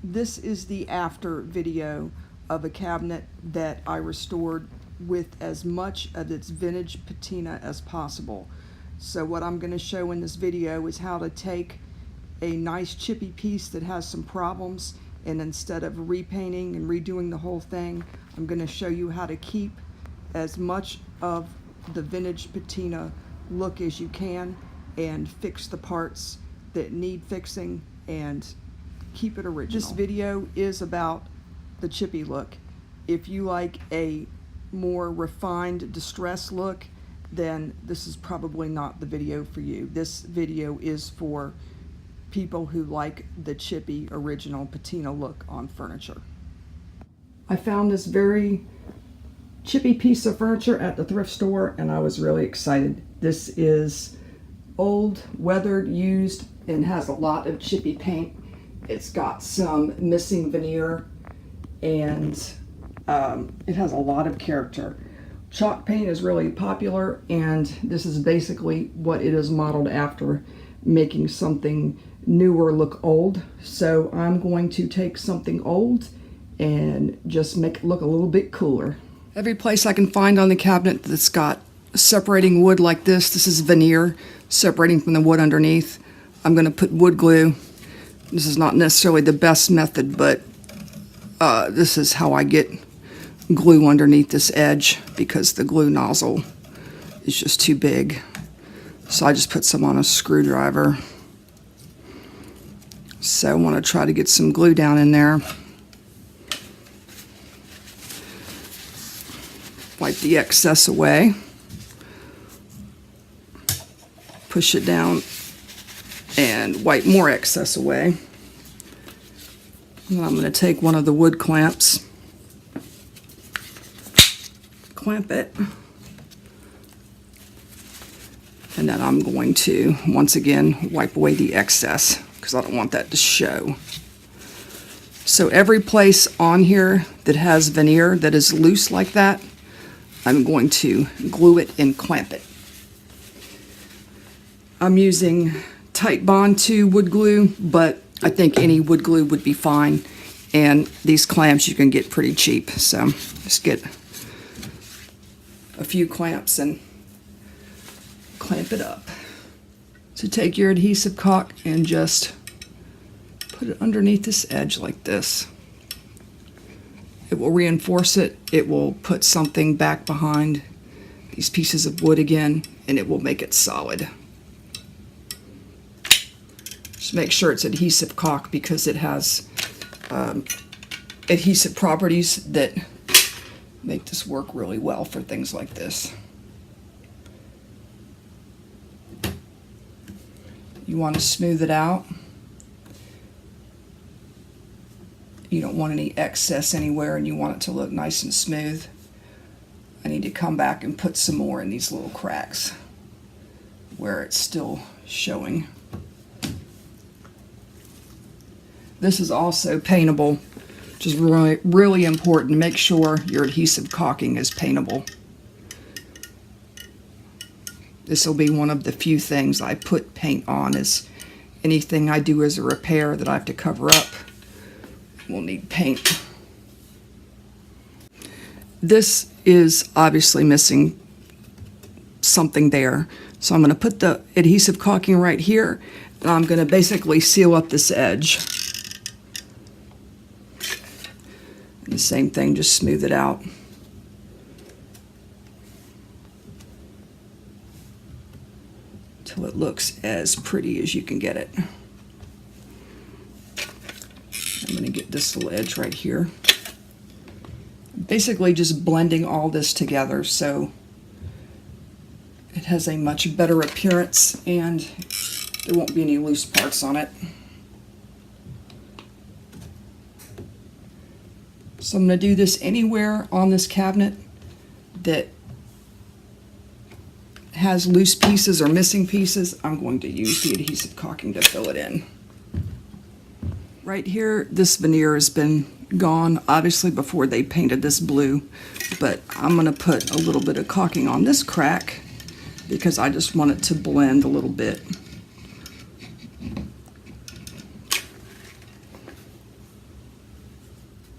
This is the after video of a cabinet that I restored with as much of its vintage patina as possible. So what I'm going to show in this video is how to take a nice chippy piece that has some problems, and instead of repainting and redoing the whole thing, I'm going to show you how to keep as much of the vintage patina look as you can and fix the parts that need fixing and keep it original. This video is about the chippy look. If you like a more refined distress look, then this is probably not the video for you. This video is for people who like the chippy original patina look on furniture. I found this very chippy piece of furniture at the thrift store and I was really excited. This is old, weathered, used, and has a lot of chippy paint. It's got some missing veneer and it has a lot of character. Chalk paint is really popular, and this is basically what it is modeled after, making something newer look old. So I'm going to take something old and just make it look a little bit cooler. Every place I can find on the cabinet that's got separating wood like this is veneer separating from the wood underneath. I'm going to put wood glue. This is not necessarily the best method, but this is how I get glue underneath this edge because the glue nozzle is just too big. So I just put some on a screwdriver. So I want to try to get some glue down in there. Wipe the excess away. Push it down and wipe more excess away. And I'm going to take one of the wood clamps, clamp it, and then I'm going to once again wipe away the excess because I don't want that to show. So every place on here that has veneer that is loose like that, I'm going to glue it and clamp it. I'm using Tight Bond 2 wood glue, but I think any wood glue would be fine. And these clamps you can get pretty cheap. So just get a few clamps and clamp it up. So take your adhesive caulk and just put it underneath this edge like this. It will reinforce it. It will put something back behind these pieces of wood again, and it will make it solid. Just make sure it's adhesive caulk because it has adhesive properties that make this work really well for things like this. You want to smooth it out. You don't want any excess anywhere, and you want it to look nice and smooth. I need to come back and put some more in these little cracks where it's still showing. This is also paintable, which is really, really important. Make sure your adhesive caulking is paintable. This will be one of the few things I put paint on, is anything I do as a repair that I have to cover up will need paint. This is obviously missing something there. So I'm going to put the adhesive caulking right here, and I'm going to basically seal up this edge. And the same thing, just smooth it out. Till it looks as pretty as you can get it. I'm going to get this little edge right here. Basically just blending all this together so it has a much better appearance and there won't be any loose parts on it. So I'm going to do this anywhere on this cabinet that has loose pieces or missing pieces. I'm going to use the adhesive caulking to fill it in. Right here, this veneer has been gone, obviously, before they painted this blue, but I'm going to put a little bit of caulking on this crack because I just want it to blend a little bit.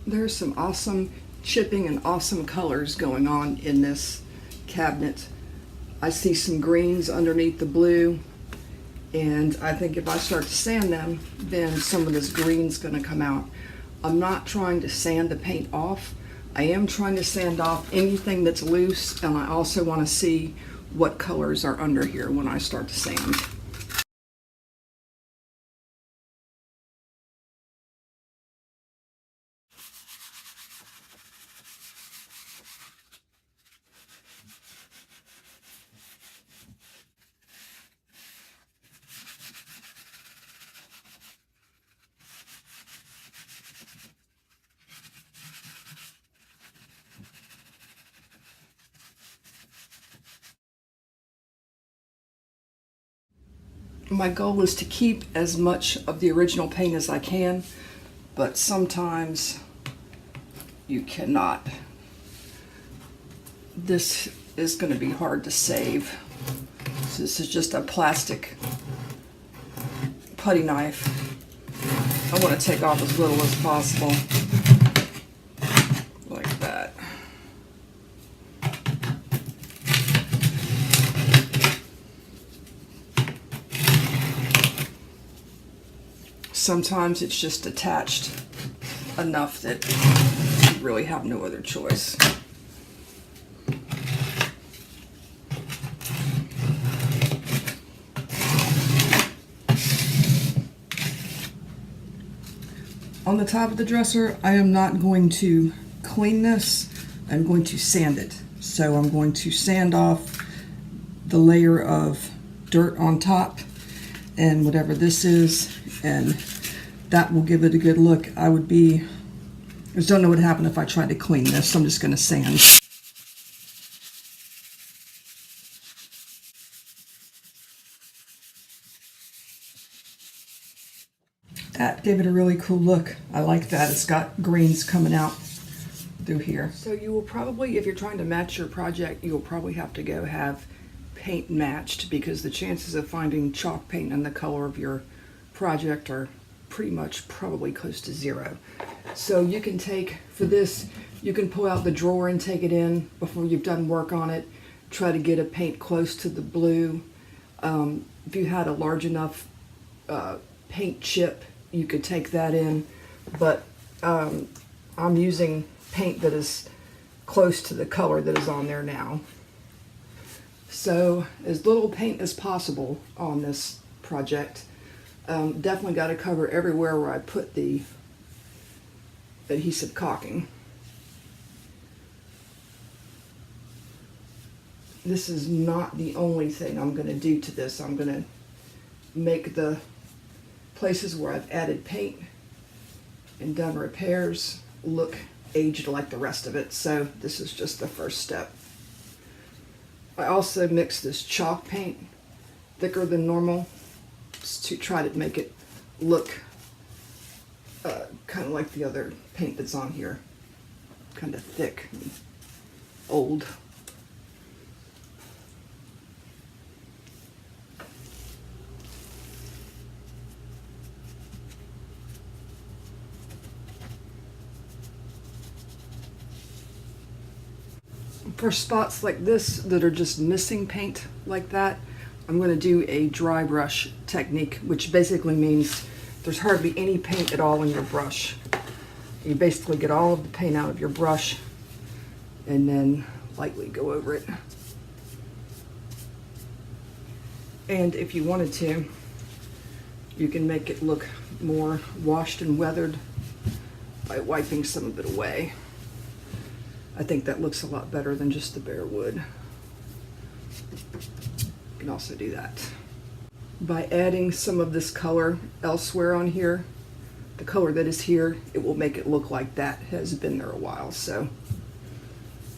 There's some awesome chipping and awesome colors going on in this cabinet. I see some greens underneath the blue, and I think if I start to sand them, then some of this green's gonna come out. I'm not trying to sand the paint off. I am trying to sand off anything that's loose, and I also wanna see what colors are under here when I start to sand. My goal is to keep as much of the original paint as I can, but sometimes you cannot. This is going to be hard to save. So this is just a plastic putty knife. I want to take off as little as possible, like that. Sometimes it's just attached enough that you really have no other choice. On the top of the dresser, I am not going to clean this. I'm going to sand it. So I'm going to sand off the layer of dirt on top and whatever this is, and that will give it a good look. I just don't know what would happen if I tried to clean this, so I'm just going to sand. That gave it a really cool look. I like that. It's got greens coming out through here. So you will probably, if you're trying to match your project, you'll probably have to go have paint matched, because the chances of finding chalk paint in the color of your project are pretty much probably close to zero. So you can take, for this, you can pull out the drawer and take it in before you've done work on it. Try to get a paint close to the blue. If you had a large enough paint chip, you could take that in, but I'm using paint that is close to the color that is on there now. So as little paint as possible on this project. Definitely got to cover everywhere where I put the adhesive caulking. This is not the only thing I'm going to do to this. I'm going to make the places where I've added paint and done repairs look aged like the rest of it. So this is just the first step. I also mixed this chalk paint thicker than normal to try to make it look kind of like the other paint that's on here, kind of thick and old. For spots like this that are just missing paint like that, I'm going to do a dry brush technique, which basically means there's hardly any paint at all in your brush. You basically get all of the paint out of your brush and then lightly go over it. And if you wanted to, you can make it look more washed and weathered by wiping some of it away. I think that looks a lot better than just the bare wood. You can also do that. By adding some of this color elsewhere on here, the color that is here, it will make it look like that has been there a while. So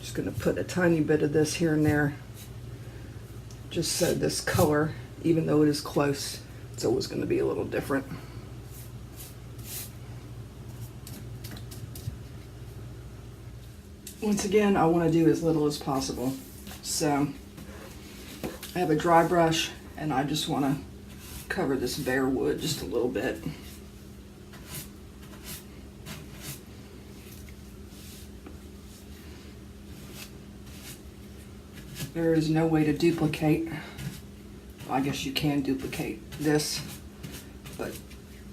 just going to put a tiny bit of this here and there, just so this color, even though it is close, it's always going to be a little different. Once again, I want to do as little as possible. So I have a dry brush and I just want to cover this bare wood just a little bit. There is no way to duplicate. I guess you can duplicate this, but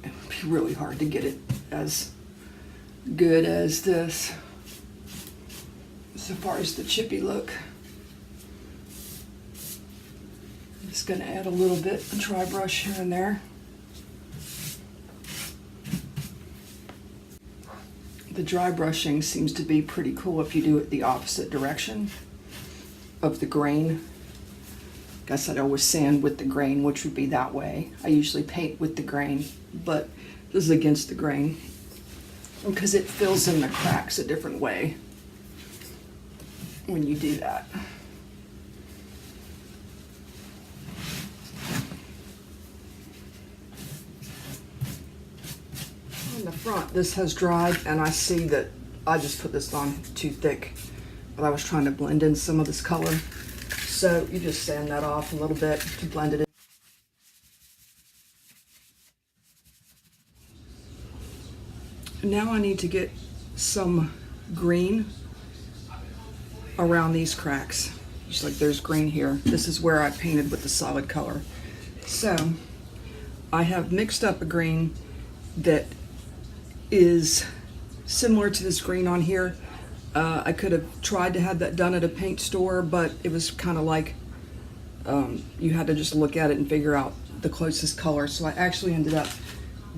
it would be really hard to get it as good as this, so far as the chippy look. I'm just going to add a little bit of dry brush here and there. The dry brushing seems to be pretty cool if you do it the opposite direction of the grain. Guess I'd always sand with the grain, which would be that way. I usually paint with the grain, but this is against the grain because it fills in the cracks a different way when you do that. On the front, this has dried, and I see that I just put this on too thick, but I was trying to blend in some of this color. So you just sand that off a little bit to blend it in. Now I need to get some green around these cracks. Just like there's green here. This is where I painted with the solid color. So I have mixed up a green that is similar to this green on here. I could have tried to have that done at a paint store, but it was kind of like you had to just look at it and figure out the closest color. So I actually ended up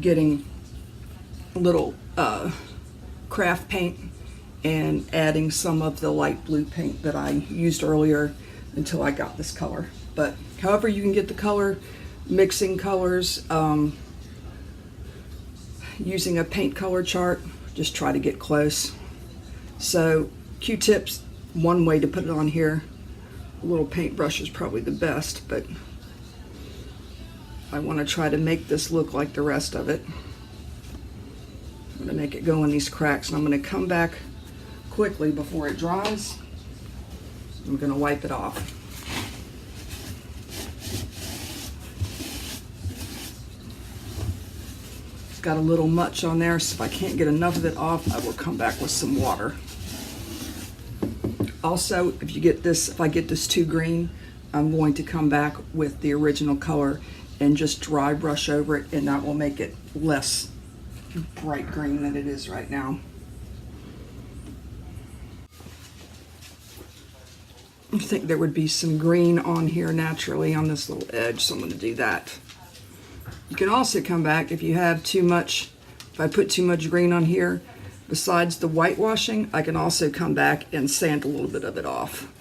getting a little craft paint and adding some of the light blue paint that I used earlier until I got this color. But however you can get the color, mixing colors, using a paint color chart, just try to get close. So Q-tips, one way to put it on here. A little paintbrush is probably the best, but I want to try to make this look like the rest of it. I'm going to make it go in these cracks, and I'm going to come back quickly before it dries. I'm going to wipe it off. It's got a little much on there, so if I can't get enough of it off, I will come back with some water. Also, if I get this too green, I'm going to come back with the original color and just dry brush over it, and that will make it less bright green than it is right now. I think there would be some green on here naturally on this little edge, so I'm going to do that. You can also come back if you have too much, if I put too much green on here, besides the whitewashing, I can also come back and sand a little bit of it off.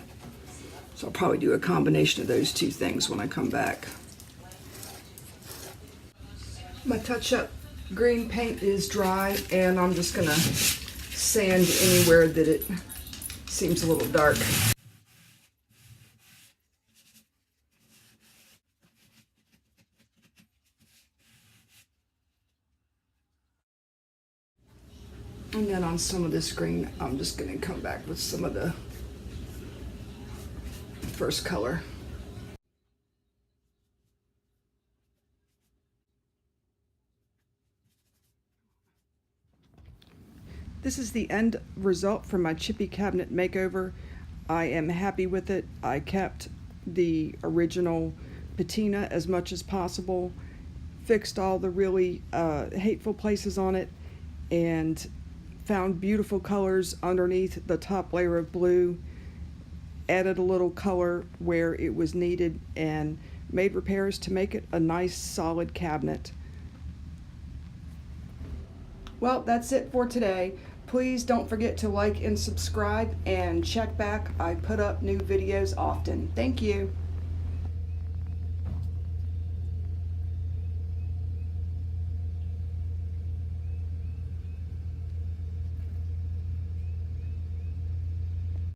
So I'll probably do a combination of those two things when I come back. My touch-up green paint is dry, and I'm just gonna sand anywhere that it seems a little dark. And then on some of this green, I'm just going to come back with some of the first color. This is the end result from my Chippy cabinet makeover. I am happy with it. I kept the original patina as much as possible, fixed all the really hateful places on it, and found beautiful colors underneath the top layer of blue, added a little color where it was needed, and made repairs to make it a nice solid cabinet. Well, that's it for today. Please don't forget to like and subscribe, and check back. I put up new videos often. Thank you.